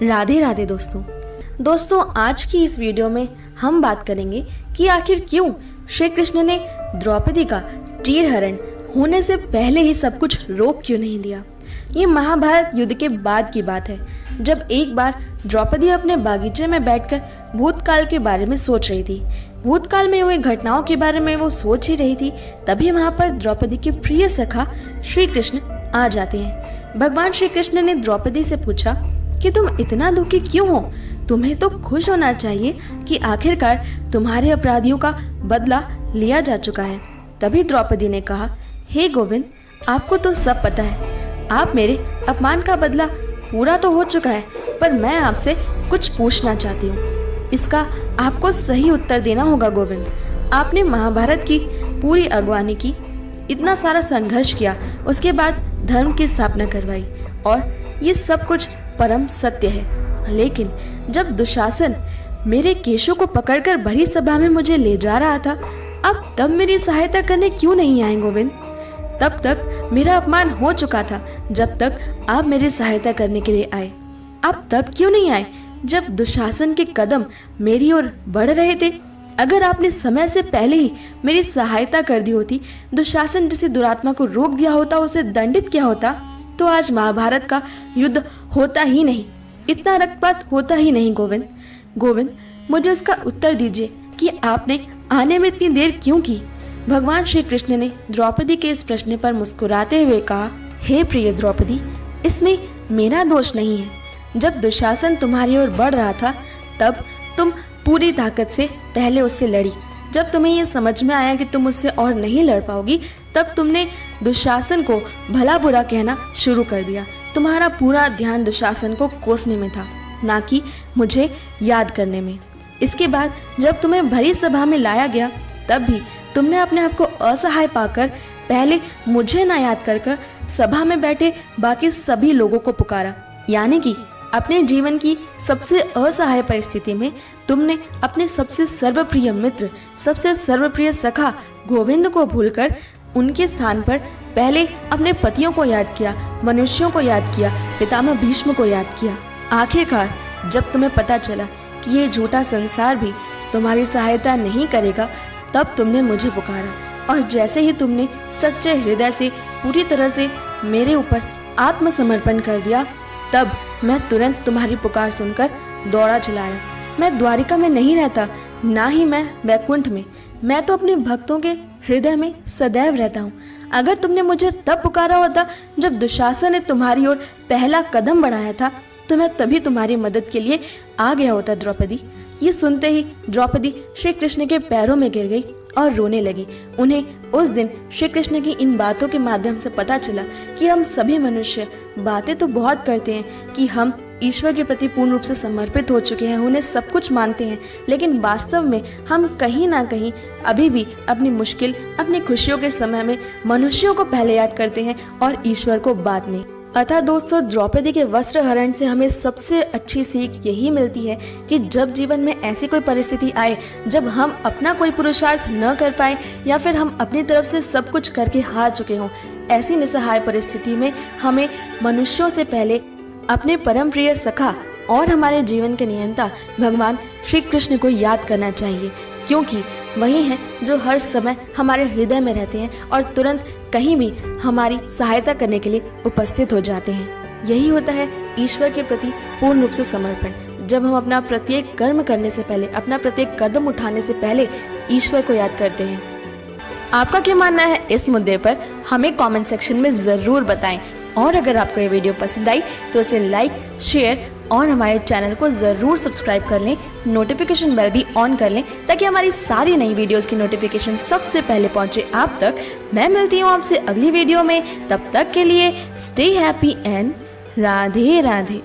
राधे राधे दोस्तों, आज की इस वीडियो में हम बात करेंगे कि आखिर क्यों श्री कृष्ण ने द्रौपदी का चीरहरण होने से पहले ही सब कुछ रोक क्यों नहीं दिया। ये महाभारत युद्ध के बाद की बात है, जब एक बार द्रौपदी अपने बागीचे में बैठकर भूतकाल के बारे में सोच रही थी। भूतकाल में हुई घटनाओं के बारे में वो सोच ही रही थी, तभी वहाँ पर द्रौपदी के प्रिय सखा श्री कृष्ण आ जाते हैं। भगवान श्री कृष्ण ने द्रौपदी से पूछा कि तुम इतना दुखी क्यों हो? तुम्हें तो खुश होना चाहिए कि आखिरकार तुम्हारे अपराधियों का बदला लिया जा चुका है। तभी द्रौपदी ने कहा, हे गोविंद, आपको तो सब पता है, आप मेरे अपमान का बदला पूरा तो हो चुका है, पर मैं आपसे कुछ पूछना चाहती हूँ। इसका आपको सही उत्तर देना होगा गोविंद। आपने महाभारत की पूरी अगवानी की, इतना सारा संघर्ष किया, उसके बाद धर्म की स्थापना करवाई, और ये सब कुछ परम सत्य है। लेकिन जब दुशासन मेरे केशों को पकड़कर भरी सभा में मुझे ले जा रहा था, अब तब मेरी सहायता करने क्यों नहीं आए गोविंद? तब तक मेरा अपमान हो चुका था, जब तक आप मेरी सहायता करने के लिए आए। आप तब क्यों नहीं आए जब दुशासन के कदम मेरी ओर बढ़ रहे थे? अगर आपने समय से पहले ही मेरी सहायता कर दी होती, दुशासन जैसी दुरात्मा को रोक दिया होता, उसे दंडित किया होता, तो आज महाभारत का युद्ध होता ही नहीं, इतना रक्तपात होता ही नहीं गोविंद, मुझे उसका उत्तर दीजिए कि आपने आने में इतनी देर क्यों की? भगवान श्री कृष्ण ने द्रौपदी के इस प्रश्न पर मुस्कुराते हुए कहा, हे प्रिय द्रौपदी, इसमें मेरा दोष नहीं है। जब दुशासन तुम्हारी ओर बढ़ रहा था, तब तुम पूरी ताकत से पहले उससे लड़ी। जब तुम्हें यह समझ में आया कि तुम उससे और नहीं लड़ पाओगी, तब तुमने दुशासन को भला बुरा कहना शुरू कर दिया। तुम्हारा पूरा ध्यान दुशासन को कोसने में था, ना कि मुझे याद करने में। इसके बाद जब तुम्हें भरी सभा में लाया गया, तब भी तुमने अपने आप को असहाय पाकर पहले मुझे ना याद कर सभा में बैठे बाकी सभी लोगों को पुकारा। यानी कि अपने जीवन की सबसे असहाय परिस्थिति में तुमने अपने सबसे सर्वप्रिय मित्र, सबसे सर्वप्रिय सखा गोविंद को भूलकर उनके स्थान पर पहले अपने पतियों को याद किया, मनुष्यों को याद किया, पितामह भीष्म को याद किया। आखिरकार जब तुम्हें पता चला कि ये झूठा संसार भी तुम्हारी सहायता नहीं करेगा, तब तुमने मुझे पुकारा, और जैसे ही तुमने सच्चे हृदय से पूरी तरह से मेरे ऊपर आत्मसमर्पण कर दिया, तब मैं तुरंत तुम्हारी पुकार सुनकर दौड़ा चला आया। मैं द्वारिका में नहीं रहता, ना ही मैं वैकुंठ में, मैं तो अपने भक्तों के हृदय में सदैव रहता हूँ। अगर तुमने मुझे तब पुकारा होता जब दुशासन ने तुम्हारी ओर पहला कदम बढ़ाया था, तो मैं तभी तुम्हारी मदद के लिए आ गया होता द्रौपदी। ये सुनते ही द्रौपदी श्री कृष्ण के पैरों में गिर गई और रोने लगी। उन्हें उस दिन श्री कृष्ण की इन बातों के माध्यम से पता चला कि हम सभी मनुष्य बातें तो बहुत करते हैं कि हम ईश्वर के प्रति पूर्ण रूप से समर्पित हो चुके हैं, उन्हें सब कुछ मानते हैं, लेकिन वास्तव में हम कहीं ना कहीं अभी भी अपनी मुश्किल, अपनी खुशियों के समय में मनुष्यों को पहले याद करते हैं और ईश्वर को बाद में। अतः दोस्तों, द्रौपदी के वस्त्र हरण से हमें सबसे अच्छी सीख यही मिलती है कि जब जीवन में ऐसी कोई परिस्थिति आए जब हम अपना कोई पुरुषार्थ न कर पाए, या फिर हम अपनी तरफ से सब कुछ करके हार चुके हों, ऐसी निस्सहाय परिस्थिति में हमें मनुष्यों से पहले अपने परम प्रिय सखा और हमारे जीवन के नियंता भगवान श्री कृष्ण को याद करना चाहिए, क्योंकि वही हैं जो हर समय हमारे हृदय में रहते हैं और तुरंत कहीं भी हमारी सहायता करने के लिए उपस्थित हो जाते हैं। यही होता है ईश्वर के प्रति पूर्ण रूप से समर्पण। जब हम अपना प्रत्येक कर्म करने से पहले, अपना प्रत्येक कदम उठाने से पहले ईश्वर को याद करते हैं। आपका क्या मानना है इस मुद्दे पर? हमें कमेंट सेक्शन में ज़रूर बताएं, और अगर आपको ये वीडियो पसंद आई तो इसे लाइक, शेयर और हमारे चैनल को ज़रूर सब्सक्राइब कर लें, नोटिफिकेशन बेल भी ऑन कर लें, ताकि हमारी सारी नई वीडियोस की नोटिफिकेशन सबसे पहले पहुंचे आप तक। मैं मिलती हूँ आपसे अगली वीडियो में, तब तक के लिए stay happy and Radhe Radhe.